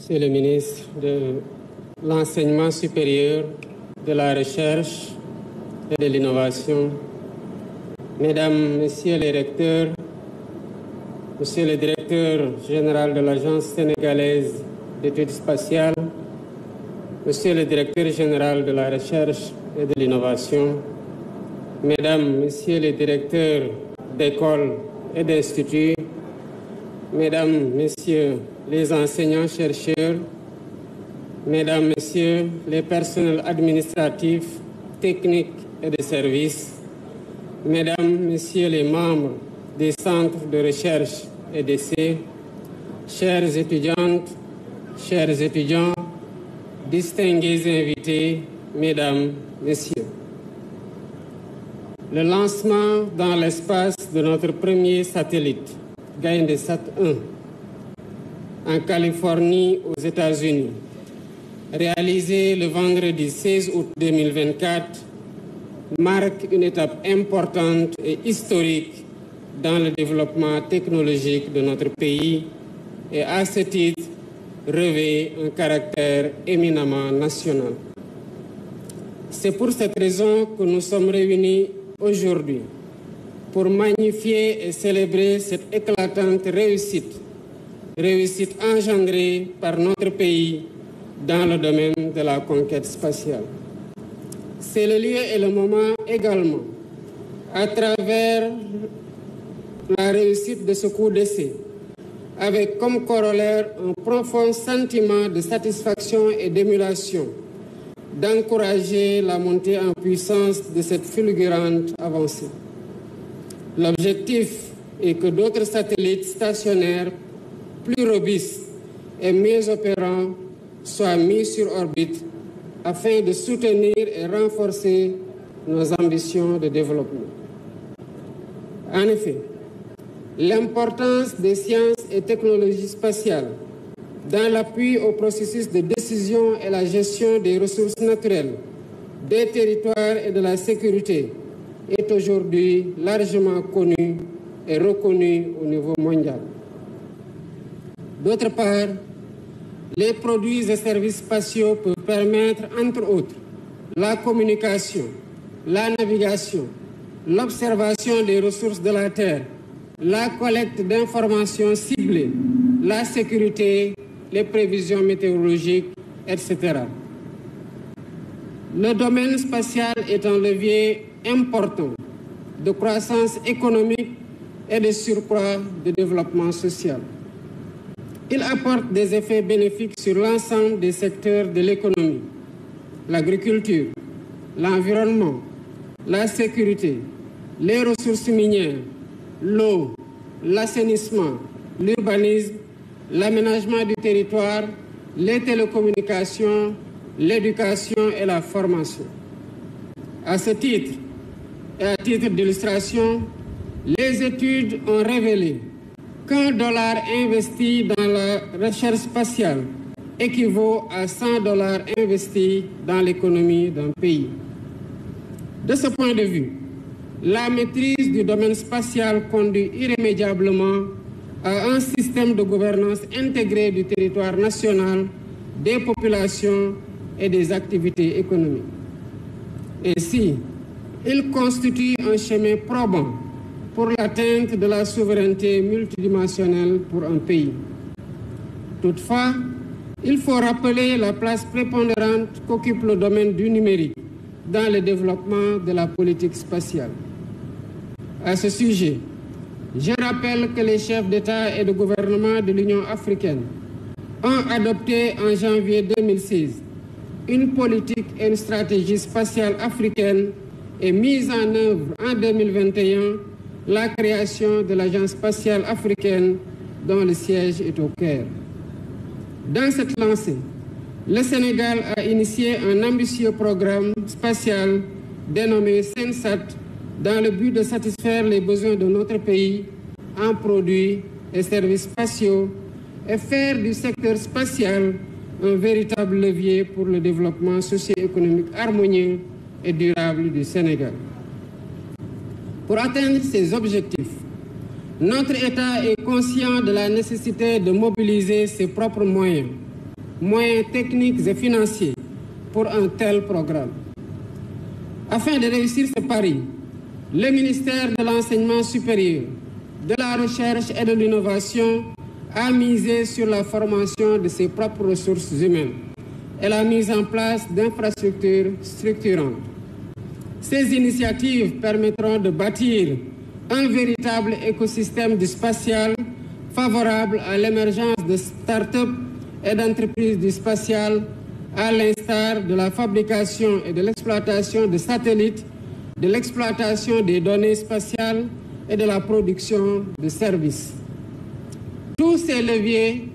Monsieur le ministre de l'Enseignement supérieur, de la Recherche et de l'Innovation, Mesdames, Messieurs les recteurs, Monsieur le directeur général de l'Agence sénégalaise d'études spatiales, Monsieur le directeur général de la Recherche et de l'Innovation, Mesdames, Messieurs les directeurs d'écoles et d'instituts, Mesdames, Messieurs les enseignants-chercheurs, Mesdames, Messieurs les personnels administratifs, techniques et de services, Mesdames, Messieurs les membres des centres de recherche et d'essai, chères étudiantes, chers étudiants, distingués invités, Mesdames, Messieurs. Le lancement dans l'espace de notre premier satellite, Gaïndé-Sat 1, en Californie, aux États-Unis, réalisé le vendredi 16 août 2024, marque une étape importante et historique dans le développement technologique de notre pays et à ce titre revêt un caractère éminemment national. C'est pour cette raison que nous sommes réunis aujourd'hui pour magnifier et célébrer cette éclatante réussite engendrée par notre pays dans le domaine de la conquête spatiale. C'est le lieu et le moment également, à travers la réussite de ce coup d'essai, avec comme corollaire un profond sentiment de satisfaction et d'émulation, d'encourager la montée en puissance de cette fulgurante avancée. L'objectif est que d'autres satellites stationnaires plus robustes et mieux opérants soient mis sur orbite afin de soutenir et renforcer nos ambitions de développement. En effet, l'importance des sciences et technologies spatiales dans l'appui au processus de décision et la gestion des ressources naturelles, des territoires et de la sécurité est aujourd'hui largement connue et reconnue au niveau mondial. D'autre part, les produits et services spatiaux peuvent permettre, entre autres, la communication, la navigation, l'observation des ressources de la Terre, la collecte d'informations ciblées, la sécurité, les prévisions météorologiques, etc. Le domaine spatial est un levier important de croissance économique et de surcroît de développement social. Il apporte des effets bénéfiques sur l'ensemble des secteurs de l'économie, l'agriculture, l'environnement, la sécurité, les ressources minières, l'eau, l'assainissement, l'urbanisme, l'aménagement du territoire, les télécommunications, l'éducation et la formation. À ce titre, et à titre d'illustration, les études ont révélé qu'un dollar investi dans la recherche spatiale équivaut à 100 dollars investis dans l'économie d'un pays. De ce point de vue, la maîtrise du domaine spatial conduit irrémédiablement à un système de gouvernance intégré du territoire national, des populations et des activités économiques. Ainsi, il constitue un chemin probant pour l'atteinte de la souveraineté multidimensionnelle pour un pays. Toutefois, il faut rappeler la place prépondérante qu'occupe le domaine du numérique dans le développement de la politique spatiale. À ce sujet, je rappelle que les chefs d'État et de gouvernement de l'Union africaine ont adopté en janvier 2016 une politique et une stratégie spatiale africaine et mise en œuvre en 2021 la création de l'Agence spatiale africaine dont le siège est au Caire. Dans cette lancée, le Sénégal a initié un ambitieux programme spatial dénommé SENSAT dans le but de satisfaire les besoins de notre pays en produits et services spatiaux et faire du secteur spatial un véritable levier pour le développement socio-économique harmonieux et durable du Sénégal. Pour atteindre ces objectifs, notre État est conscient de la nécessité de mobiliser ses propres moyens moyens techniques et financiers pour un tel programme. Afin de réussir ce pari, le ministère de l'Enseignement supérieur, de la Recherche et de l'Innovation a misé sur la formation de ses propres ressources humaines et la mise en place d'infrastructures structurantes. Ces initiatives permettront de bâtir un véritable écosystème du spatial favorable à l'émergence de start-up et d'entreprises du spatial, à l'instar de la fabrication et de l'exploitation de satellites, de l'exploitation des données spatiales et de la production de services. Tous ces leviers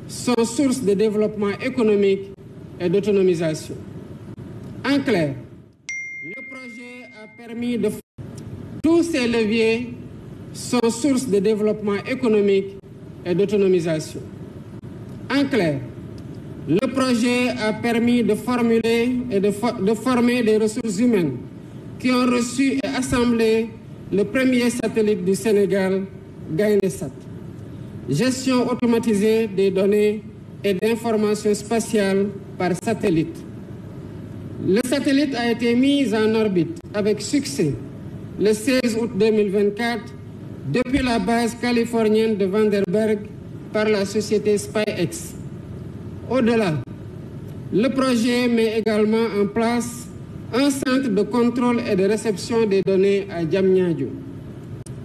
sont source de développement économique et d'autonomisation. En clair, le projet a permis de... Tous ces leviers sont source de développement économique et d'autonomisation. En clair, le projet a permis de formuler et de former des ressources humaines qui ont reçu et assemblé le premier satellite du Sénégal, Gaïndé-Sat. Gestion automatisée des données et d'informations spatiales par satellite. Le satellite a été mis en orbite avec succès le 16 août 2024 depuis la base californienne de Vandenberg par la société SpaceX. Au-delà, le projet met également en place un centre de contrôle et de réception des données à Diamniadio.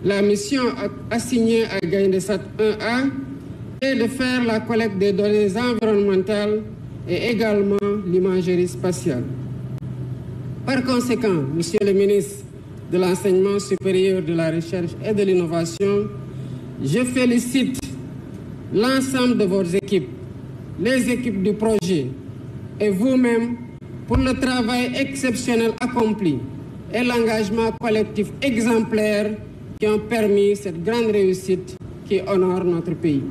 La mission assignée à Gaïndé-Sat 1A est de faire la collecte des données environnementales et également l'imagerie spatiale. Par conséquent, Monsieur le ministre de l'Enseignement supérieur, de la Recherche et de l'Innovation, je félicite l'ensemble de vos équipes, les équipes du projet et vous-même pour le travail exceptionnel accompli et l'engagement collectif exemplaire qui ont permis cette grande réussite qui honore notre pays.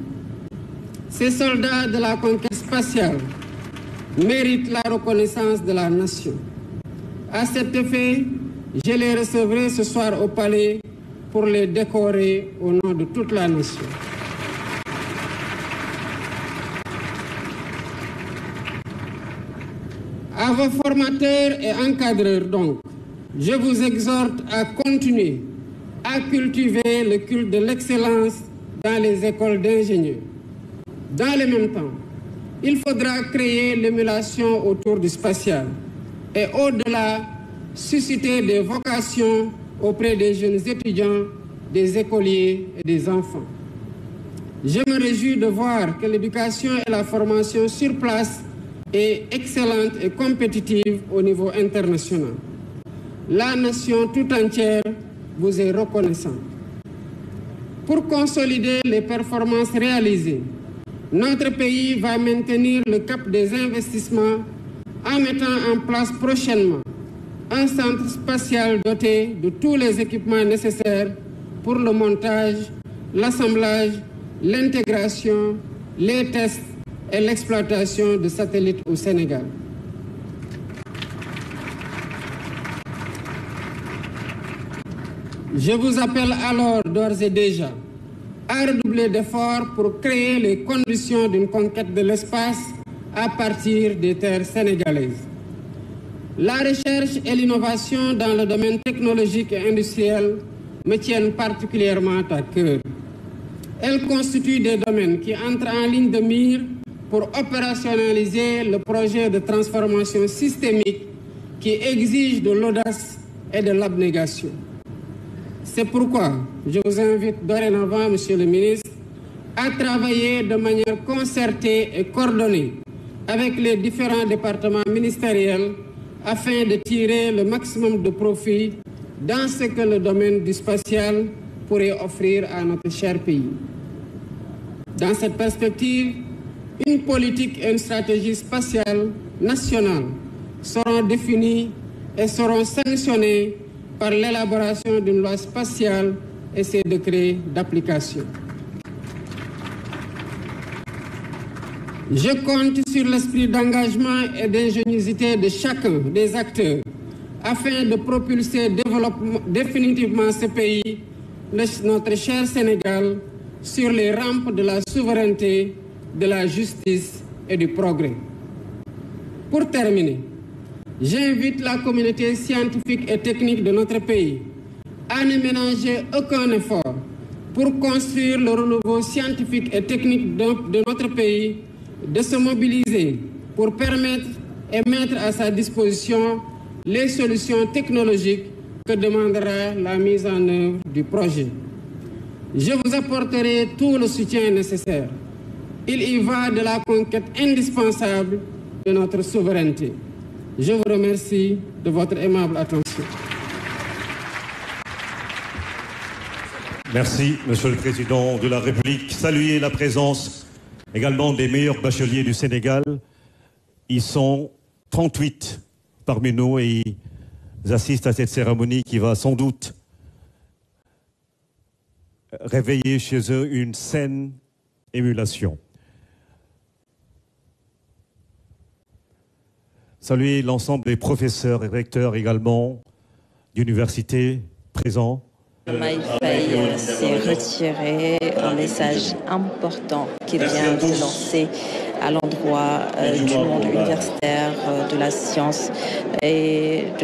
Ces soldats de la conquête spatiale méritent la reconnaissance de la nation. À cet effet, je les recevrai ce soir au palais pour les décorer au nom de toute la nation. À vos formateurs et encadreurs, donc, je vous exhorte à continuer à cultiver le culte de l'excellence dans les écoles d'ingénieurs. Dans le même temps, il faudra créer l'émulation autour du spatial et au-delà, susciter des vocations auprès des jeunes étudiants, des écoliers et des enfants. Je me réjouis de voir que l'éducation et la formation sur place est excellente et compétitive au niveau international. La nation tout entière vous est reconnaissante. Pour consolider les performances réalisées, notre pays va maintenir le cap des investissements en mettant en place prochainement un centre spatial doté de tous les équipements nécessaires pour le montage, l'assemblage, l'intégration, les tests et l'exploitation de satellites au Sénégal. Je vous appelle alors d'ores et déjà à redoubler d'efforts pour créer les conditions d'une conquête de l'espace à partir des terres sénégalaises. La recherche et l'innovation dans le domaine technologique et industriel me tiennent particulièrement à cœur. Elles constituent des domaines qui entrent en ligne de mire pour opérationnaliser le projet de transformation systémique qui exige de l'audace et de l'abnégation. C'est pourquoi je vous invite dorénavant, Monsieur le ministre, à travailler de manière concertée et coordonnée avec les différents départements ministériels afin de tirer le maximum de profit dans ce que le domaine du spatial pourrait offrir à notre cher pays. Dans cette perspective, une politique et une stratégie spatiale nationale seront définies et seront sanctionnées par l'élaboration d'une loi spatiale et ses décrets d'application. Je compte sur l'esprit d'engagement et d'ingéniosité de chacun des acteurs afin de propulser définitivement ce pays, notre cher Sénégal, sur les rampes de la souveraineté, de la justice et du progrès. Pour terminer, j'invite la communauté scientifique et technique de notre pays à ne ménager aucun effort pour construire le renouveau scientifique et technique de notre pays, de se mobiliser pour permettre et mettre à sa disposition les solutions technologiques que demandera la mise en œuvre du projet. Je vous apporterai tout le soutien nécessaire. Il y va de la conquête indispensable de notre souveraineté. Je vous remercie de votre aimable attention. Merci, Monsieur le Président de la République. Saluer la présence également des meilleurs bacheliers du Sénégal. Ils sont 38 parmi nous et ils assistent à cette cérémonie qui va sans doute réveiller chez eux une saine émulation. Saluer l'ensemble des professeurs et recteurs également d'universités présents. Diomaye Faye s'est retiré, un message important qu'il vient de lancer à l'endroit du monde universitaire, de la science et de